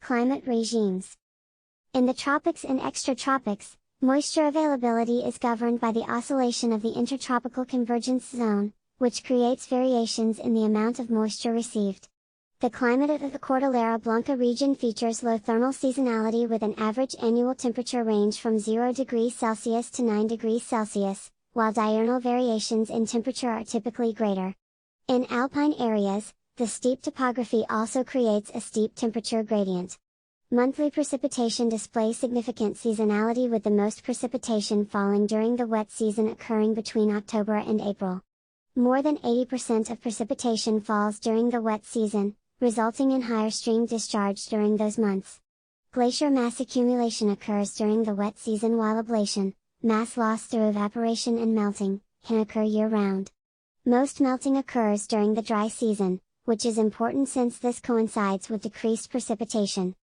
Climate regimes. In the tropics and extratropics, moisture availability is governed by the oscillation of the intertropical convergence zone, which creates variations in the amount of moisture received. The climate of the Cordillera Blanca region features low thermal seasonality with an average annual temperature range from 0 degrees Celsius to 9 degrees Celsius, while diurnal variations in temperature are typically greater. In alpine areas, the steep topography also creates a steep temperature gradient. Monthly precipitation displays significant seasonality with the most precipitation falling during the wet season occurring between October and April. More than 80% of precipitation falls during the wet season, resulting in higher stream discharge during those months. Glacier mass accumulation occurs during the wet season while ablation, mass loss through evaporation and melting, can occur year-round. Most melting occurs during the dry season, which is important since this coincides with decreased precipitation.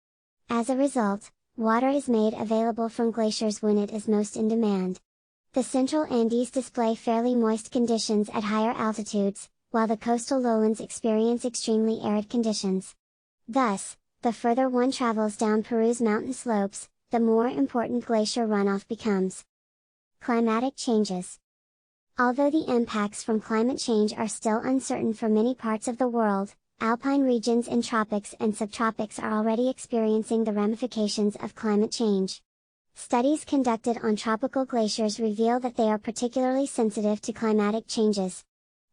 As a result, water is made available from glaciers when it is most in demand. The central Andes display fairly moist conditions at higher altitudes, while the coastal lowlands experience extremely arid conditions. Thus, the further one travels down Peru's mountain slopes, the more important glacier runoff becomes. Climatic changes. Although the impacts from climate change are still uncertain for many parts of the world, alpine regions in tropics and subtropics are already experiencing the ramifications of climate change. Studies conducted on tropical glaciers reveal that they are particularly sensitive to climatic changes.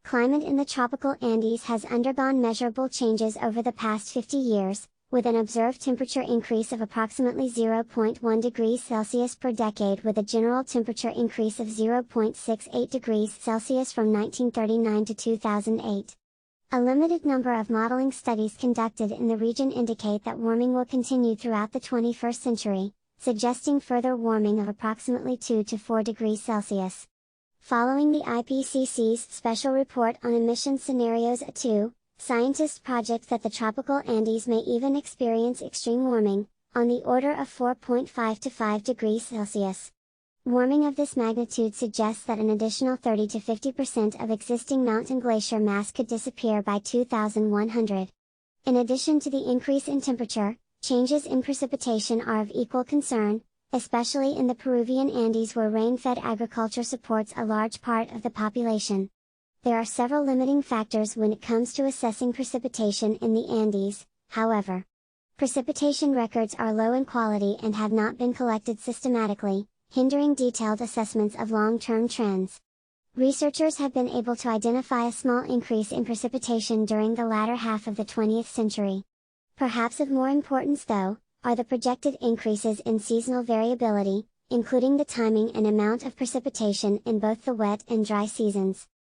Climate in the tropical Andes has undergone measurable changes over the past 50 years, with an observed temperature increase of approximately 0.1 degrees Celsius per decade with a general temperature increase of 0.68 degrees Celsius from 1939 to 2008. A limited number of modeling studies conducted in the region indicate that warming will continue throughout the 21st century, suggesting further warming of approximately 2 to 4 degrees Celsius. Following the IPCC's special report on emission scenarios A2, scientists project that the tropical Andes may even experience extreme warming, on the order of 4.5 to 5 degrees Celsius. Warming of this magnitude suggests that an additional 30 to 50% of existing mountain glacier mass could disappear by 2100. In addition to the increase in temperature, changes in precipitation are of equal concern, especially in the Peruvian Andes where rain-fed agriculture supports a large part of the population. There are several limiting factors when it comes to assessing precipitation in the Andes, however. Precipitation records are low in quality and have not been collected systematically, hindering detailed assessments of long-term trends. Researchers have been able to identify a small increase in precipitation during the latter half of the 20th century. Perhaps of more importance though, are the projected increases in seasonal variability, including the timing and amount of precipitation in both the wet and dry seasons.